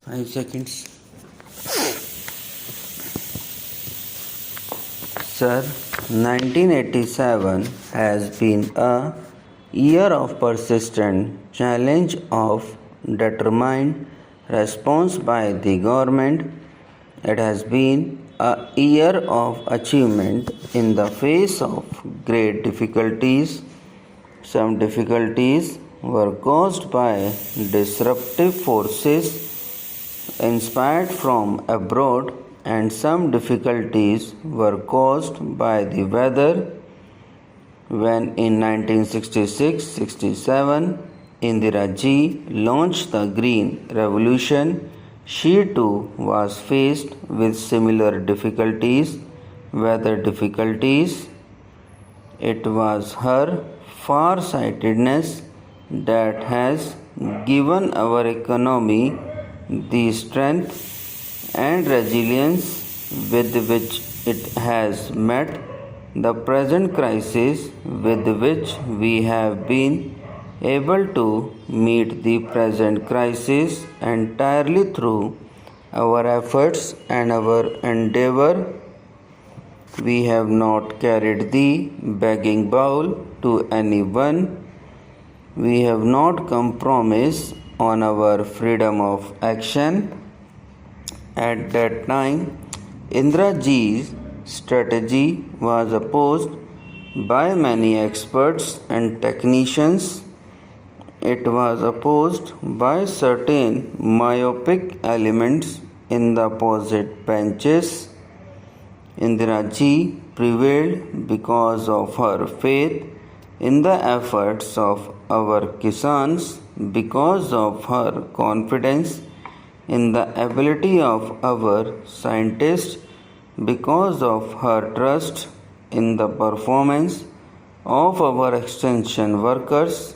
5 seconds. Sir, 1987 has been a year of persistent challenge of determined response by the government. It has been a year of achievement in the face of great difficulties. Some difficulties were caused by disruptive forces inspired from abroad, and some difficulties were caused by the weather. When in 1966-67 Indira Ji launched the Green Revolution, she too was faced with similar difficulties, weather difficulties. It was her far-sightedness that has given our economy the strength and resilience with which it has met the present crisis, with which we have been able to meet the present crisis entirely through our efforts and our endeavor. We have not carried the begging bowl to anyone. We have not compromised on our freedom of action. At that time, Indira Ji's strategy was opposed by many experts and technicians. It was opposed by certain myopic elements in the opposite benches. Indira Ji prevailed because of her faith in the efforts of our Kisans, because of her confidence in the ability of our scientists, because of her trust in the performance of our extension workers.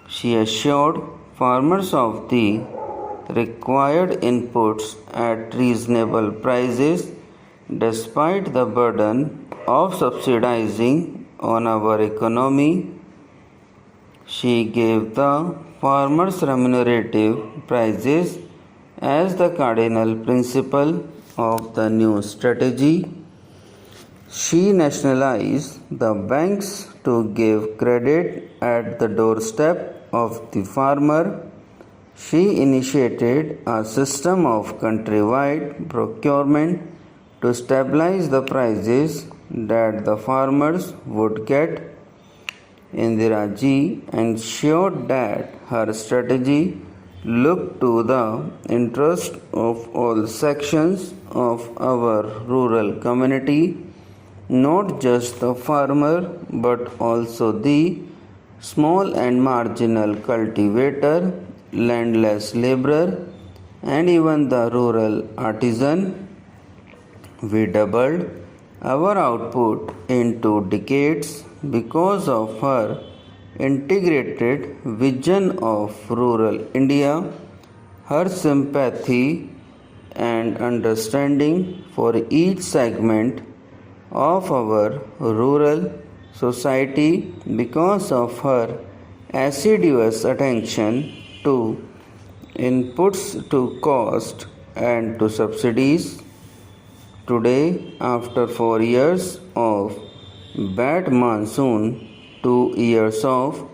She assured farmers of the required inputs at reasonable prices despite the burden of subsidizing on our economy. She gave the farmers remunerative prices as the cardinal principle of the new strategy. She nationalized the banks to give credit at the doorstep of the farmer. She initiated a system of countrywide procurement to stabilize the prices that the farmers would get. Indira Ji ensured that her strategy looked to the interest of all sections of our rural community, not just the farmer but also the small and marginal cultivator, landless laborer, and even the rural artisan. We doubled our output in 2 decades because of her integrated vision of rural India, her sympathy and understanding for each segment of our rural society, because of her assiduous attention to inputs, to cost, and to subsidies. Today, after 4 years of bad monsoon, 2 years of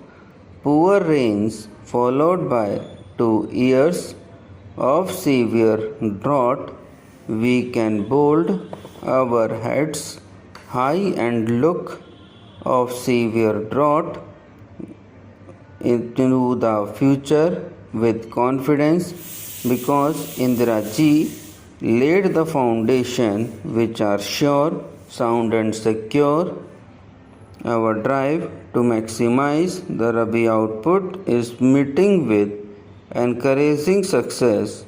poor rains, followed by 2 years of severe drought, we can hold our heads high and look of severe drought into the future with confidence, because Indira Ji laid the foundation which are sure, sound and secure. Our drive to maximize the Rabi output is meeting with encouraging success.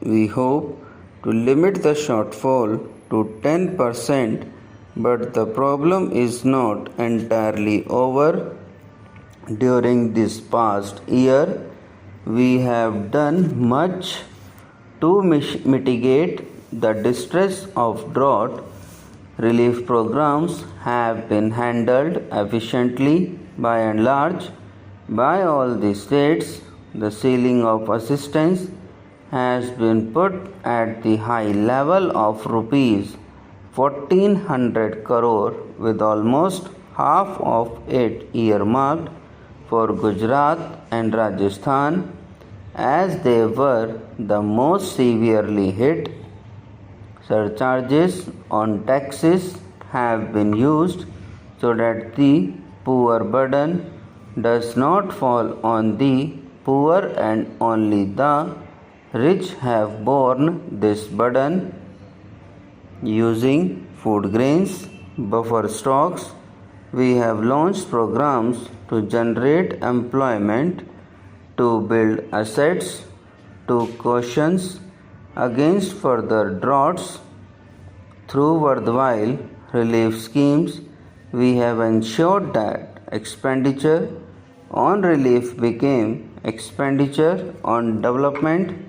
We hope to limit the shortfall to 10%, but the problem is not entirely over. During this past year, we have done much to mitigate the distress of drought. Relief programs have been handled efficiently by and large by all the states. The ceiling of assistance has been put at the high level of rupees 1400 crore, with almost half of it earmarked for Gujarat and Rajasthan, as they were the most severely hit. Surcharges on taxes have been used so that the poor burden does not fall on the poor, and only the rich have borne this burden. Using food grains buffer stocks, we have launched programs to generate employment, to build assets, to caution against further droughts. Through worthwhile relief schemes, we have ensured that expenditure on relief became expenditure on development.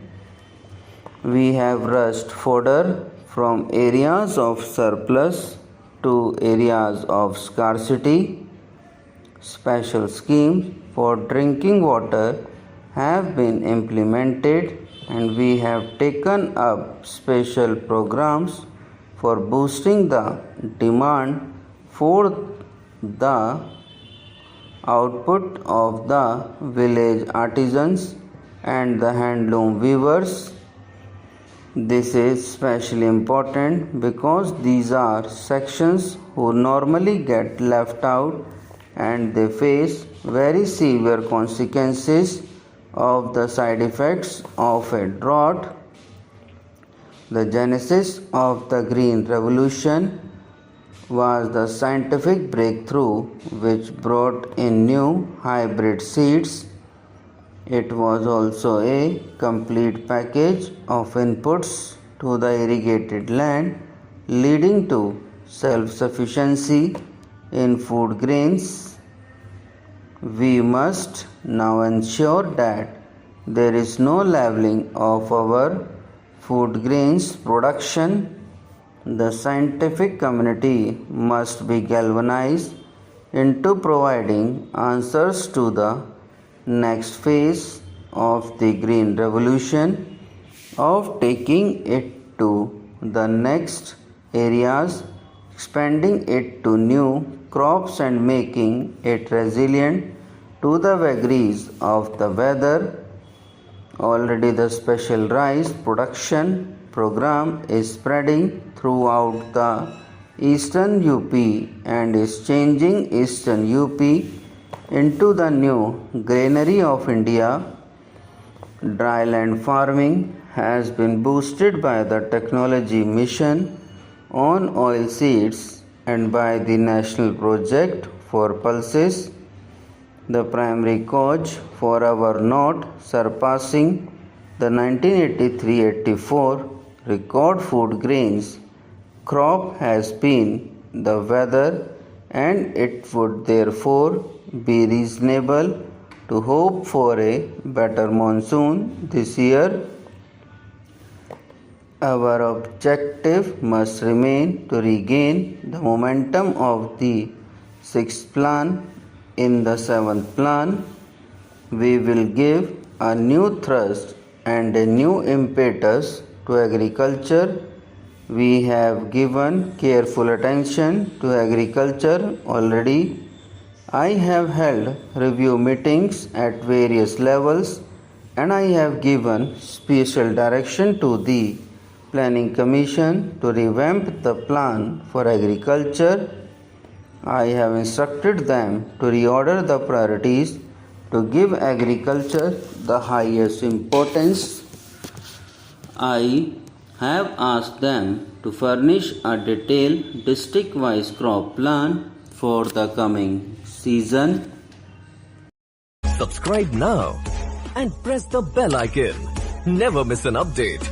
We have rushed fodder from areas of surplus to areas of scarcity. Special schemes for drinking water have been implemented, and we have taken up special programs for boosting the demand for the output of the village artisans and the handloom weavers. This is especially important because these are sections who normally get left out, and they face very severe consequences of the side effects of a drought. The genesis of the Green Revolution was the scientific breakthrough which brought in new hybrid seeds. It was also a complete package of inputs to the irrigated land, leading to self-sufficiency in food grains. We must now ensure that there is no leveling of our food grains production. The scientific community must be galvanized into providing answers to the next phase of the Green Revolution, of taking it to the next areas, expanding it to new crops, and making it resilient to the vagaries of the weather. Already the special rice production program is spreading throughout the eastern UP and is changing eastern UP into the new granary of India. Dryland farming has been boosted by the technology mission on oil seeds and by the national project for pulses. The primary cause for our not surpassing the 1983-84 record food grains crop has been the weather, and it would therefore be reasonable to hope for a better monsoon this year. Our objective must remain to regain the momentum of the 6th plan. In the 7th plan, we will give a new thrust and a new impetus to agriculture. We have given careful attention to agriculture already. I have held review meetings at various levels, and I have given special direction to the Planning Commission to revamp the plan for agriculture. I have instructed them to reorder the priorities to give agriculture the highest importance. I have asked them to furnish a detailed district-wise crop plan for the coming season. Subscribe now and press the bell icon. Never miss an update.